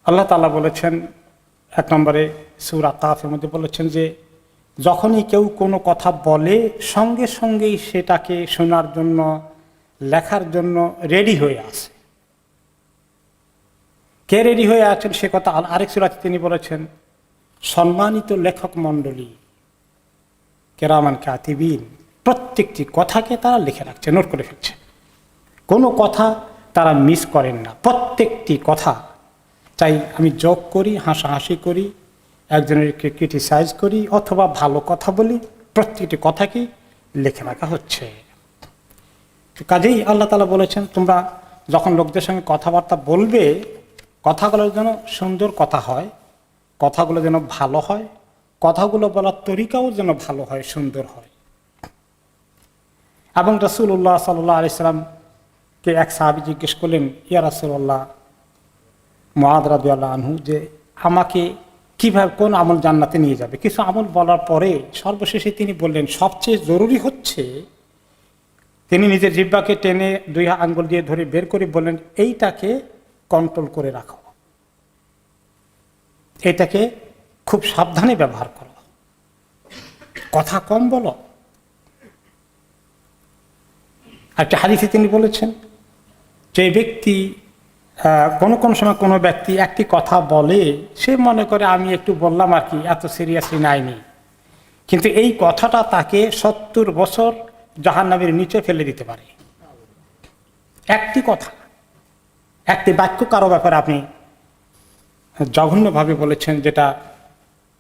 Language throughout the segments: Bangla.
আল্লাহ তাআলা বলেছেন 1 নম্বরে সূরা কাফের মধ্যে বলেছেন যে যখনই কেউ কোনো কথা বলে সঙ্গে সঙ্গেই সেটাকে শোনার জন্য লেখার জন্য রেডি হয়ে আসে। কে রেডি হয়ে আছেন সে কথা আরেক সূরাতে তিনি বলেছেন সম্মানিত লেখক মণ্ডলী কিরামান কাতিবিন, প্রত্যেকটি কথাকে তারা লিখে রাখছে, নোট করে ফেলছে, কোনো কথা তারা মিস করেন না। প্রত্যেকটি কথা, চাই আমি জোক করি, হাসাহাসি করি, একজনেরকে ক্রিটিসাইজ করি অথবা ভালো কথা বলি, প্রত্যেকটি কথাকেই লিখে রাখা হচ্ছে। কাজেই আল্লাহ তাআলা বলেছেন তোমরা যখন লোকদের সঙ্গে কথাবার্তা বলবে কথাগুলো যেন সুন্দর কথা হয়, কথাগুলো যেন ভালো হয়, কথাগুলো বলার তরিকাও যেন ভালো হয়, সুন্দর হয়। এবং রাসূলুল্লাহ সাল্লাল্লাহু আলাইহি সাল্লামকে এক সাহাবী জিজ্ঞেস করলেন, ইয়া রাসূলুল্লাহ, মুআয রাদিয়াল্লাহু আনহু, যে আমাকে কিভাবে কোন আমল জান্নাতে নিয়ে যাবে? কিছু আমল বলার পরে সর্বশেষে তিনি বললেন সবচেয়ে জরুরি হচ্ছে, তিনি নিজের জিহ্বাকে টেনে 2 আঙ্গুল দিয়ে ধরে বের করে বললেন এইটাকে কন্ট্রোল করে রাখো, এটাকে খুব সাবধানে ব্যবহার করো, কথা কম বলো। একটা হাদিসে তিনি বলেছেন যে ব্যক্তি কোনো সময় কোনো ব্যক্তি একটি কথা বলে, সে মনে করে আমি একটু বললাম আর কি, এত সিরিয়াসলি নাইনি, কিন্তু এই কথাটা তাকে 70 বছর জাহান্নামের নিচে ফেলে দিতে পারে। একটি কথা, একটি বাক্য কারো ব্যাপারে আপনি জঘন্যভাবে বলেছেন যেটা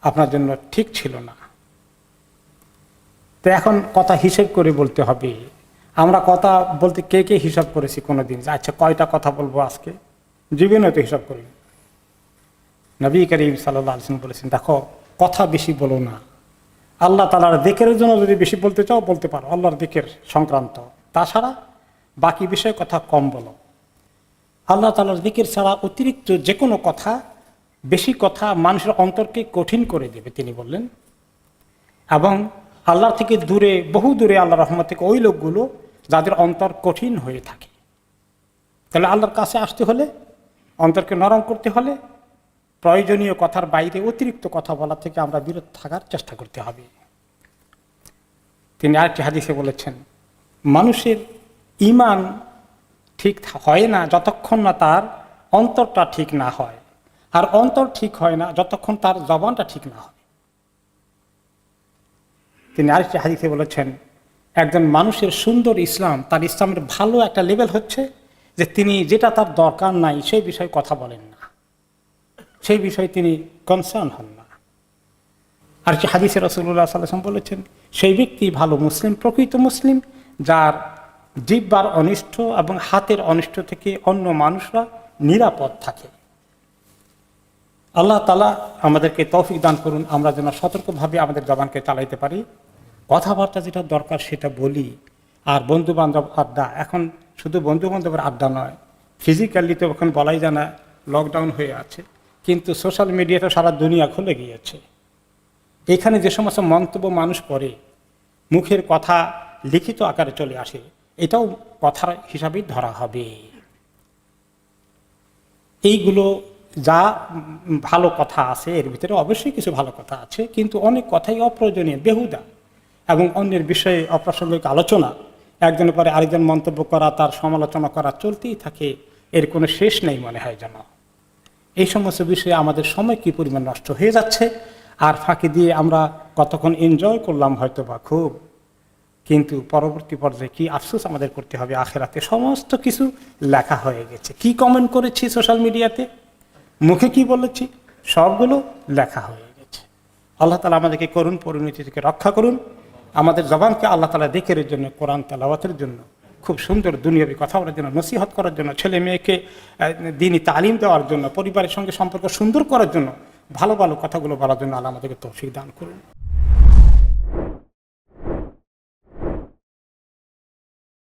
আপনার জন্য ঠিক ছিল না, তো এখন কথা হিসেব করে বলতে হবে। আমরা কথা বলতে কে কে হিসাব করেছি কোনোদিন, আচ্ছা কয়টা কথা বলবো আজকে? জীবনে তো হিসাব করি। নবী করিম সাল্লাল্লাহু আলাইহি ওয়াসাল্লাম বলেছেন দেখো কথা বেশি বলো না, আল্লাহ তাআলার যিকরের জন্য যদি বেশি বলতে চাও বলতে পারো, আল্লাহর যিকর সংক্রান্ত, তাছাড়া বাকি বিষয়ে কথা কম বলো। আল্লাহ তাআলার যিকর ছাড়া অতিরিক্ত যে কোনো কথা, বেশি কথা মানুষের অন্তরকে কঠিন করে দেবে তিনি বললেন। এবং আল্লাহর থেকে দূরে, বহু দূরে আল্লাহর রহমত থেকে ওই লোকগুলো যাদের অন্তর কঠিন হয়ে থাকে। তাহলে আল্লাহর কাছে আসতে হলে, অন্তরকে নরম করতে হলে প্রয়োজনীয় কথার বাইরে অতিরিক্ত কথা বলা থেকে আমরা বিরত থাকার চেষ্টা করতে হবে। তিনি আরেকটি হাদিসে বলেছেন মানুষের ঈমান ঠিক হয় না যতক্ষণ না তার অন্তরটা ঠিক না হয়, আর অন্তর ঠিক হয় না যতক্ষণ তার জবানটা ঠিক না হয়। তিনি আরেকটি হাদিসে বলেছেন একজন মানুষের সুন্দর ইসলাম, তার ইসলামের ভালো একটা লেভেল হচ্ছে যে তিনি যেটা তার দরকার নাই সেই বিষয়ে কথা বলেন না, সেই বিষয়ে তিনি কনসার্ন হন না। আর কি হাদিসে রাসূলুল্লাহ সাল্লাল্লাহু আলাইহি ওয়াসাল্লাম বলেছেন সেই ব্যক্তি ভালো মুসলিম, প্রকৃত মুসলিম, যার জিহ্বার অনিষ্ট এবং হাতের অনিষ্ট থেকে অন্য মানুষরা নিরাপদ থাকে। আল্লাহ তাআলা আমাদেরকে তৌফিক দান করুন, আমরা যেন সতর্কভাবে আমাদের জবানকে চালাইতে পারি, কথাবার্তা যেটা দরকার সেটা বলি। আর বন্ধু বান্ধব আড্ডা, এখন শুধু বন্ধু বান্ধবের আড্ডা নয়, ফিজিক্যালি তো এখন বলাই যায় না, লকডাউন হয়ে আছে, কিন্তু সোশ্যাল মিডিয়াতে সারা দুনিয়া খুলে গিয়েছে। এখানে যে সমস্ত মন্তব্য মানুষ করে, মুখের কথা লিখিত আকারে চলে আসে, এটাও কথার হিসাবেই ধরা হবে। এইগুলো যা ভালো কথা আছে এর ভিতরে অবশ্যই কিছু ভালো কথা আছে, কিন্তু অনেক কথাই অপ্রয়োজনীয়, বেহুদা, এবং অন্যের বিষয়ে অপ্রাসঙ্গিক আলোচনা, একজনের পরে আরেকজন মন্তব্য করা, তার সমালোচনা করা চলতেই থাকে, এর কোনো শেষ নেই মনে হয় যেন। এই সমস্ত বিষয়ে আমাদের সময় কী পরিমাণ নষ্ট হয়ে যাচ্ছে, আর ফাঁকি দিয়ে আমরা কতক্ষণ এনজয় করলাম হয়তো বা খুব, কিন্তু পরবর্তী পর্যায়ে কি আফসোস আমাদের করতে হবে, আখেরাতে সমস্ত কিছু লেখা হয়ে গেছে। কি কমেন্ট করেছি সোশ্যাল মিডিয়াতে, মুখে কি বলেছি, সবগুলো লেখা হয়ে গেছে। আল্লাহ তাআলা আমাদেরকে করুণ পরিণতি থেকে রক্ষা করুন, আমাদের জবানকে আল্লাহ তাআলা যিকরের জন্য, কোরআন তেলাওয়াতের জন্য, খুব সুন্দর দুনিয়াবি কথা বলার জন্য, নসিহত করার জন্য, ছেলে মেয়েকে দ্বীনি তালিম দেওয়ার জন্য, পরিবারের সঙ্গে সম্পর্ক সুন্দর করার জন্য, ভালো ভালো কথাগুলো বলার জন্য আল্লাহ আমাদেরকে তৌফিক দান করুন।